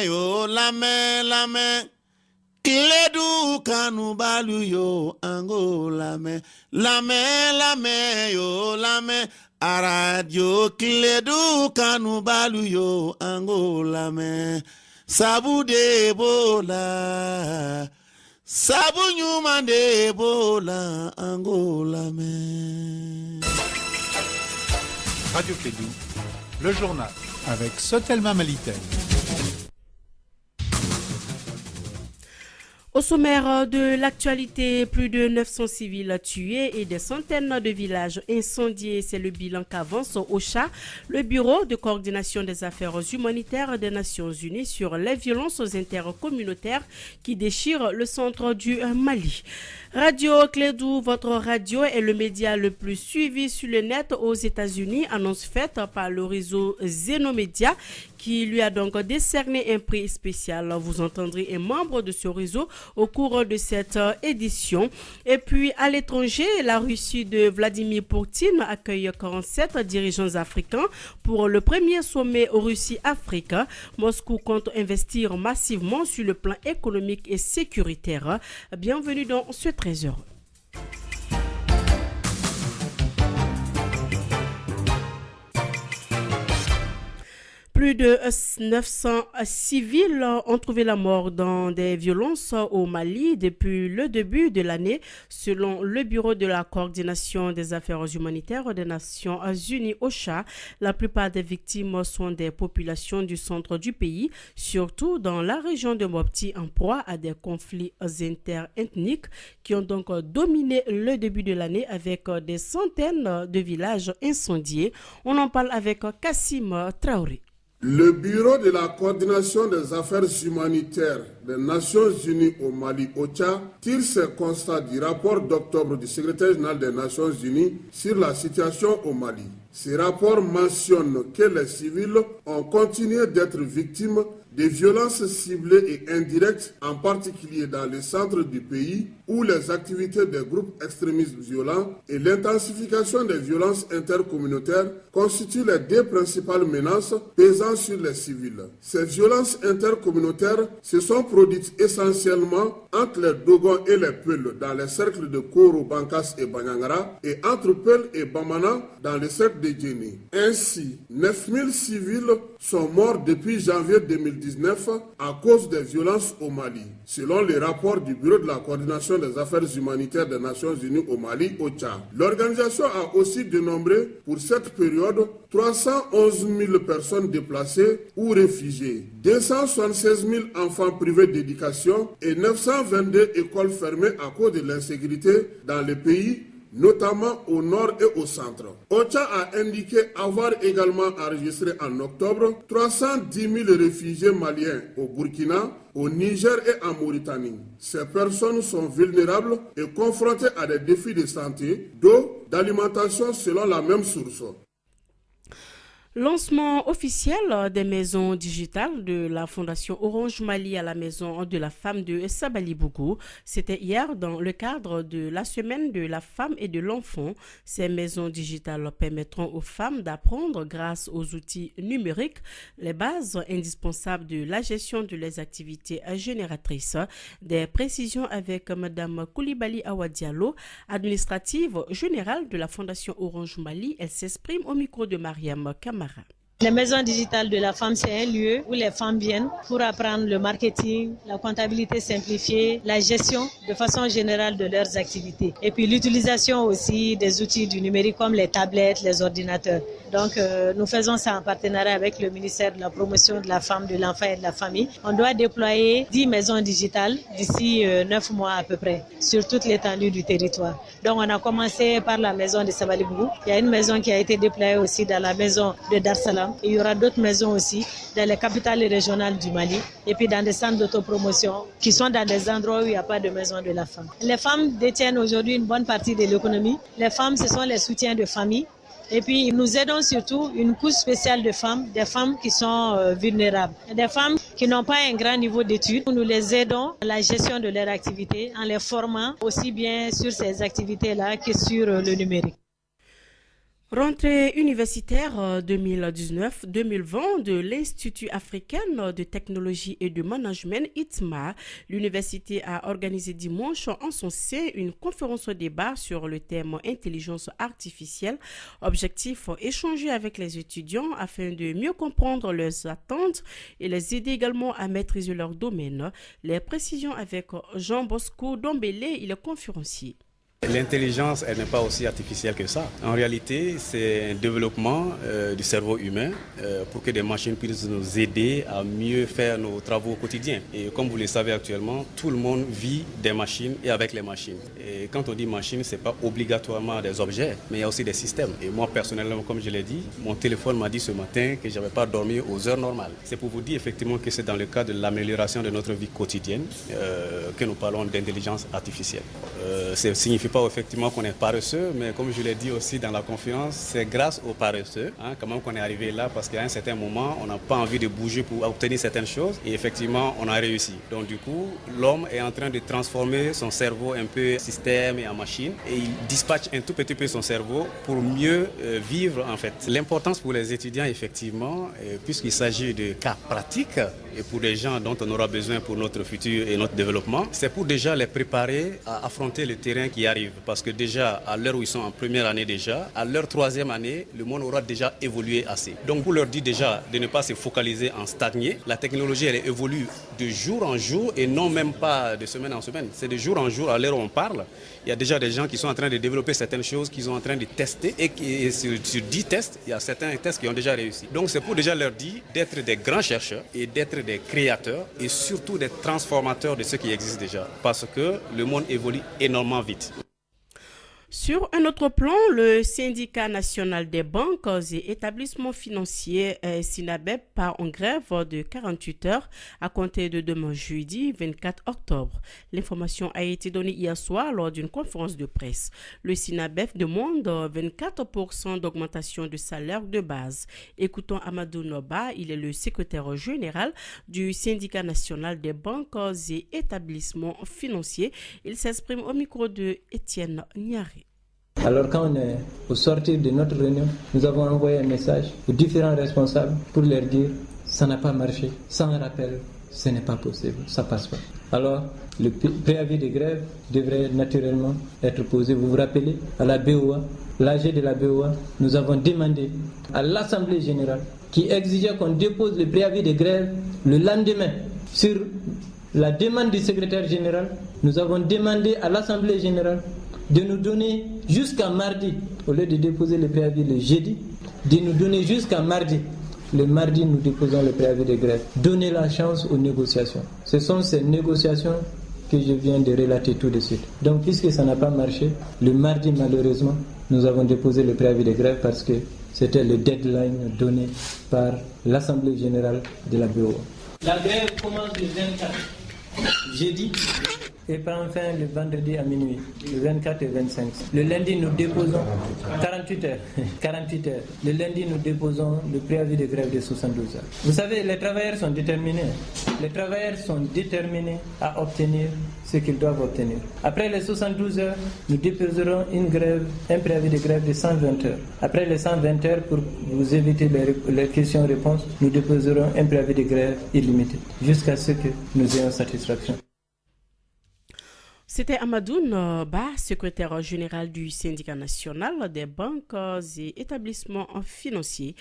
yo lame. Kledu kanu balu yo ango lame yo lame. Aradio kledu kanu balu yo ango lame. Sabu de bola. Sabu nyuma de bola ango lame. Radio Clédou, le journal avec Sotelma Malitel. Au sommaire de l'actualité, plus de 900 civils tués et des centaines de villages incendiés. C'est le bilan qu'avance OCHA, le Bureau de coordination des affaires humanitaires des Nations Unies, sur les violences intercommunautaires qui déchirent le centre du Mali. Radio Clédou, votre radio est le média le plus suivi sur le net aux États-Unis, annonce faite par le réseau Zenomédia qui lui a donc décerné un prix spécial. Vous entendrez un membre de ce réseau au cours de cette édition. Et puis à l'étranger, la Russie de Vladimir Poutine accueille 47 dirigeants africains pour le premier sommet Russie-Afrique. Moscou compte investir massivement sur le plan économique et sécuritaire. Bienvenue dans ce trésor. Plus de 900 civils ont trouvé la mort dans des violences au Mali depuis le début de l'année, selon le Bureau de la coordination des affaires humanitaires des Nations Unies, OCHA. La plupart des victimes sont des populations du centre du pays, surtout dans la région de Mopti, en proie à des conflits interethniques qui ont donc dominé le début de l'année avec des centaines de villages incendiés. On en parle avec Kassim Traoré. Le Bureau de la coordination des affaires humanitaires des Nations Unies au Mali, OCHA, tire ses constats du rapport d'octobre du secrétaire général des Nations Unies sur la situation au Mali. Ce rapport mentionne que les civils ont continué d'être victimes des violences ciblées et indirectes, en particulier dans le centre du pays, où les activités des groupes extrémistes violents et l'intensification des violences intercommunautaires constituent les deux principales menaces pesant sur les civils. Ces violences intercommunautaires se sont produites essentiellement entre les Dogons et les Peuls dans les cercles de Koro, Bankas et Banyangara et entre Peuls et Bamana dans les cercles de Djéné. Ainsi, 9000 civils sont morts depuis janvier 2019 à cause des violences au Mali, selon les rapports du Bureau de la coordination des affaires humanitaires des Nations Unies au Mali, OCHA. L'organisation a aussi dénombré pour cette période 311 000 personnes déplacées ou réfugiées, 276 000 enfants privés d'éducation et 922 écoles fermées à cause de l'insécurité dans le pays, notamment au nord et au centre. OCHA a indiqué avoir également enregistré en octobre 310 000 réfugiés maliens au Burkina, au Niger et en Mauritanie. Ces personnes sont vulnérables et confrontées à des défis de santé, d'eau, d'alimentation selon la même source. Lancement officiel des maisons digitales de la Fondation Orange Mali à la Maison de la Femme de Sabali-Bougou. C'était hier dans le cadre de la Semaine de la Femme et de l'Enfant. Ces maisons digitales permettront aux femmes d'apprendre grâce aux outils numériques les bases indispensables de la gestion de leurs activités génératrices. Des précisions avec Mme Koulibaly Awadialo, administrative générale de la Fondation Orange Mali. Elle s'exprime au micro de Mariam Kamara. Les maisons digitales de la femme, c'est un lieu où les femmes viennent pour apprendre le marketing, la comptabilité simplifiée, la gestion de façon générale de leurs activités. Et puis l'utilisation aussi des outils du numérique comme les tablettes, les ordinateurs. Donc nous faisons ça en partenariat avec le ministère de la promotion de la femme, de l'enfant et de la famille. On doit déployer 10 maisons digitales d'ici 9 mois à peu près sur toute l'étendue du territoire. Donc on a commencé par la maison de Sabali-Bougou. Il y a une maison qui a été déployée aussi dans la maison de Dar Salam. Il y aura d'autres maisons aussi dans les capitales régionales du Mali et puis dans des centres d'autopromotion qui sont dans des endroits où il n'y a pas de maison de la femme. Les femmes détiennent aujourd'hui une bonne partie de l'économie. Les femmes, ce sont les soutiens de famille. Et puis, nous aidons surtout une couche spéciale de femmes, des femmes qui sont vulnérables, des femmes qui n'ont pas un grand niveau d'études. Nous les aidons à la gestion de leur activité en les formant aussi bien sur ces activités-là que sur le numérique. Rentrée universitaire 2019-2020 de l'Institut africain de technologie et de management ITMA, l'université a organisé dimanche en son sein une conférence au débat sur le thème intelligence artificielle. Objectif, échanger avec les étudiants afin de mieux comprendre leurs attentes et les aider également à maîtriser leur domaine. Les précisions avec Jean Bosco Dombélé, il est conférencier. L'intelligence, elle n'est pas aussi artificielle que ça. En réalité, c'est un développement du cerveau humain pour que des machines puissent nous aider à mieux faire nos travaux quotidiens. Et comme vous le savez actuellement, tout le monde vit des machines et avec les machines. Et quand on dit machine, ce n'est pas obligatoirement des objets, mais il y a aussi des systèmes. Et moi, personnellement, comme je l'ai dit, mon téléphone m'a dit ce matin que je n'avais pas dormi aux heures normales. C'est pour vous dire effectivement que c'est dans le cadre de l'amélioration de notre vie quotidienne que nous parlons d'intelligence artificielle. Ça signifie pas effectivement qu'on est paresseux, mais comme je l'ai dit aussi dans la conférence, c'est grâce aux paresseux quand même qu'on est arrivé là, parce qu'à un certain moment, on n'a pas envie de bouger pour obtenir certaines choses et effectivement, on a réussi. Donc du coup, l'homme est en train de transformer son cerveau un peu en système et en machine et il dispatche un tout petit peu son cerveau pour mieux vivre en fait. L'importance pour les étudiants effectivement, puisqu'il s'agit de cas pratiques et pour des gens dont on aura besoin pour notre futur et notre développement, c'est pour déjà les préparer à affronter le terrain qui arrive. Parce que déjà, à l'heure où ils sont en première année déjà, à leur troisième année, le monde aura déjà évolué assez. Donc pour leur dire déjà de ne pas se focaliser en stagner, la technologie elle évolue de jour en jour et non même pas de semaine en semaine. C'est de jour en jour, à l'heure où on parle. Il y a déjà des gens qui sont en train de développer certaines choses qu'ils sont en train de tester et sur 10 tests, il y a certains tests qui ont déjà réussi. Donc c'est pour déjà leur dire d'être des grands chercheurs et d'être des créateurs et surtout des transformateurs de ce qui existe déjà. Parce que le monde évolue énormément vite. Sur un autre plan, le syndicat national des banques et établissements financiers SINABEB part en grève de 48 heures à compter de demain jeudi 24 octobre. L'information a été donnée hier soir lors d'une conférence de presse. Le SINABEB demande 24% d'augmentation de salaire de base. Écoutons Amadou Noba, il est le secrétaire général du syndicat national des banques et établissements financiers. Il s'exprime au micro de Étienne Niaré. Alors quand on est au sortir de notre réunion, nous avons envoyé un message aux différents responsables pour leur dire ça n'a pas marché, sans rappel, ce n'est pas possible, ça passe pas. Alors le préavis de grève devrait naturellement être posé. Vous vous rappelez, à la BOA, l'AG de la BOA, nous avons demandé à l'Assemblée générale qui exigeait qu'on dépose le préavis de grève le lendemain. Sur la demande du secrétaire général, nous avons demandé à l'Assemblée générale de nous donner jusqu'à mardi, au lieu de déposer le préavis le jeudi, de nous donner jusqu'à mardi. Le mardi, nous déposons le préavis de grève. Donner la chance aux négociations. Ce sont ces négociations que je viens de relater tout de suite. Donc, puisque ça n'a pas marché, le mardi, malheureusement, nous avons déposé le préavis de grève parce que c'était le deadline donné par l'Assemblée générale de la BOA. La grève commence le 24, jeudi, et prend fin le vendredi à minuit, le 24 et 25. Le lundi, nous déposons 48 heures. Le lundi, nous déposons le préavis de grève de 72 heures. Vous savez, les travailleurs sont déterminés. Les travailleurs sont déterminés à obtenir ce qu'ils doivent obtenir. Après les 72 heures, nous déposerons un préavis de grève de 120 heures. Après les 120 heures, pour vous éviter les questions-réponses, nous déposerons un préavis de grève illimité, jusqu'à ce que nous ayons satisfaction. C'était Amadou Noba, secrétaire général du syndicat national des banques et établissements financiers.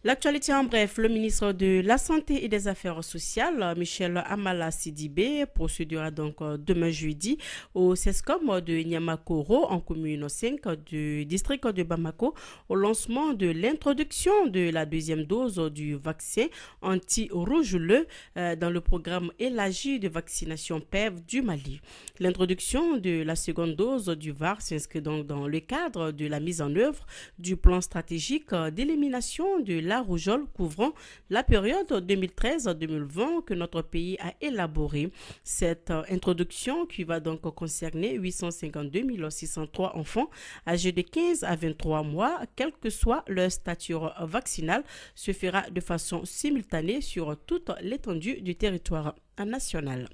L'actualité en bref, le ministre de la Santé et des Affaires sociales, Michel Amala Sidibé, procédera donc demain jeudi au CESCOM de Niamakoro en commune 5 du district de Bamako au lancement de l'introduction de la deuxième dose du vaccin anti-rougeoleux dans le programme élargi de vaccination PEV du Mali. L'introduction de la seconde dose du VAR s'inscrit donc dans le cadre de la mise en œuvre du plan stratégique d'élimination de la rougeole couvrant la période 2013-2020 que notre pays a élaboré. Cette introduction qui va donc concerner 852 603 enfants âgés de 15 à 23 mois, quelle que soit leur stature vaccinale, se fera de façon simultanée sur toute l'étendue du territoire national.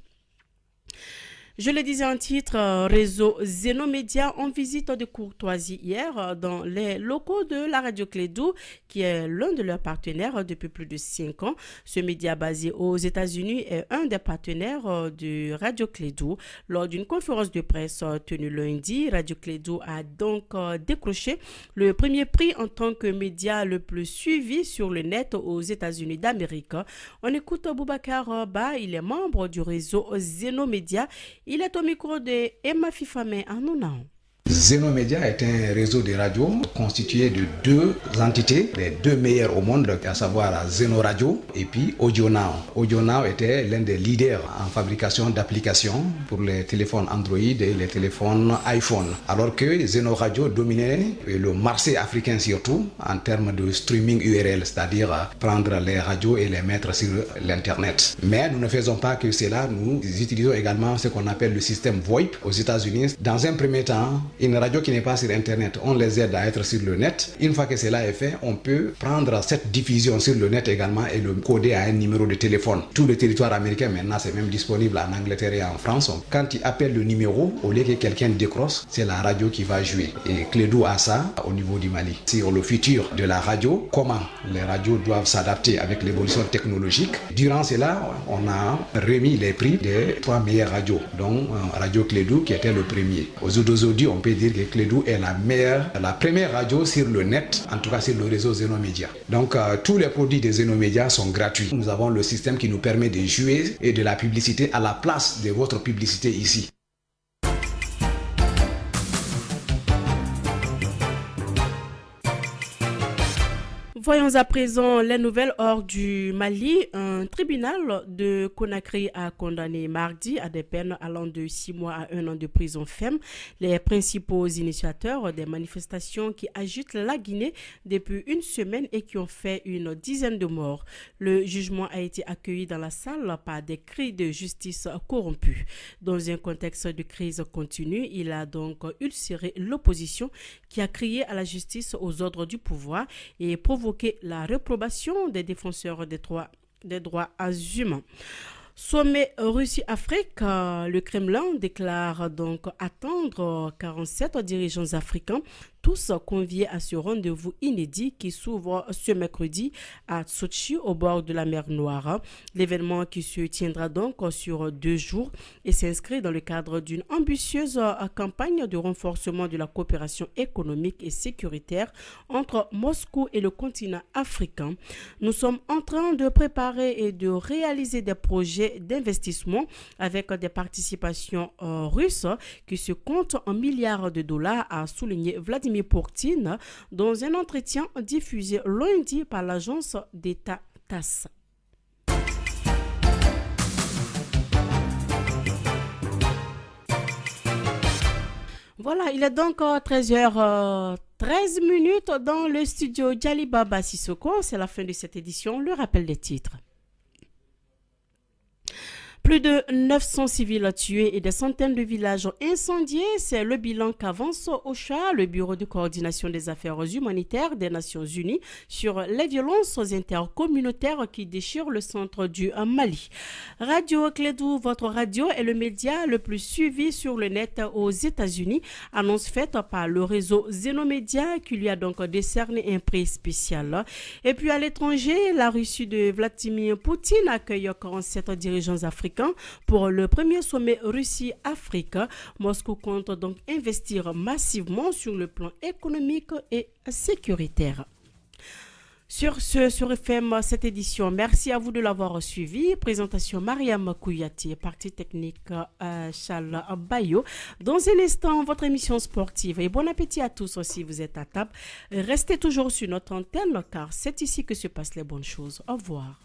Je le disais en titre, réseau Zenomédia en visite de courtoisie hier dans les locaux de la Radio Clédou, qui est l'un de leurs partenaires depuis plus de 5 ans. Ce média basé aux États-Unis est un des partenaires de Radio Clédou. Lors d'une conférence de presse tenue lundi, Radio Clédou a donc décroché le premier prix en tant que média le plus suivi sur le net aux États-Unis d'Amérique. On écoute Boubacar Ba, il est membre du réseau Zenomédia. Il est au micro de Emma Fifame Anounan. Zenomédia est un réseau de radios constitué de 2 entités, les 2 meilleures au monde, à savoir Zeno Radio et puis AudioNow. AudioNow était l'un des leaders en fabrication d'applications pour les téléphones Android et les téléphones iPhone, alors que Zeno Radio dominait le marché africain surtout en termes de streaming URL, c'est-à-dire prendre les radios et les mettre sur l'Internet. Mais nous ne faisons pas que cela, nous utilisons également ce qu'on appelle le système VoIP aux États-Unis. Dans un premier temps, une radio qui n'est pas sur Internet, on les aide à être sur le net. Une fois que cela est fait, on peut prendre cette diffusion sur le net également et le coder à un numéro de téléphone. Tout le territoire américain maintenant, c'est même disponible en Angleterre et en France. Quand il appelle le numéro, au lieu que quelqu'un décroche, c'est la radio qui va jouer. Et Clédou a ça au niveau du Mali. Sur le futur de la radio, comment les radios doivent s'adapter avec l'évolution technologique. Durant cela, on a remis les prix des 3 meilleures radios, dont Radio Clédou qui était le premier. Aujourd'hui, on peut dire que Clédou est la première radio sur le net, en tout cas sur le réseau Zenomédia. Donc tous les produits de Zenomédia sont gratuits. Nous avons le système qui nous permet de jouer et de la publicité à la place de votre publicité ici. Voyons à présent les nouvelles hors du Mali. Un tribunal de Conakry a condamné mardi à des peines allant de 6 mois à 1 an de prison ferme les principaux initiateurs des manifestations qui agitent la Guinée depuis une semaine et qui ont fait une dizaine de morts. Le jugement a été accueilli dans la salle par des cris de justice corrompue. Dans un contexte de crise continue, il a donc ulcéré l'opposition qui a crié à la justice aux ordres du pouvoir et provoqué la réprobation des défenseurs des droits humains. Sommet Russie-Afrique, le Kremlin déclare donc attendre 47 dirigeants africains, tous conviés à ce rendez-vous inédit qui s'ouvre ce mercredi à Sochi au bord de la mer Noire. L'événement qui se tiendra donc sur 2 jours et s'inscrit dans le cadre d'une ambitieuse campagne de renforcement de la coopération économique et sécuritaire entre Moscou et le continent africain. Nous sommes en train de préparer et de réaliser des projets d'investissement avec des participations russes qui se comptent en milliards de dollars, a souligné Vladimir Poutine dans un entretien diffusé lundi par l'agence d'État TASS. Voilà, il est donc 13h13 dans le studio Djalibaba Sissoko. C'est la fin de cette édition. Le rappel des titres. Plus de 900 civils tués et des centaines de villages incendiés, c'est le bilan qu'avance OCHA, le Bureau de coordination des affaires humanitaires des Nations Unies, sur les violences intercommunautaires qui déchirent le centre du Mali. Radio Clédou, votre radio, est le média le plus suivi sur le net aux États-Unis. Annonce faite par le réseau Zenomédia qui lui a donc décerné un prix spécial. Et puis à l'étranger, la Russie de Vladimir Poutine accueille 47 dirigeants africains pour le premier sommet Russie-Afrique. Moscou compte donc investir massivement sur le plan économique et sécuritaire. Sur ce, sur FM, cette édition, merci à vous de l'avoir suivi. Présentation Mariam Kouyati, partie technique Charles Bayo. Dans un instant, votre émission sportive. Et bon appétit à tous si vous êtes à table. Restez toujours sur notre antenne car c'est ici que se passent les bonnes choses. Au revoir.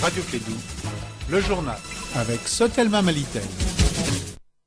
Radio Clédou, le journal avec Sotelma Malitel.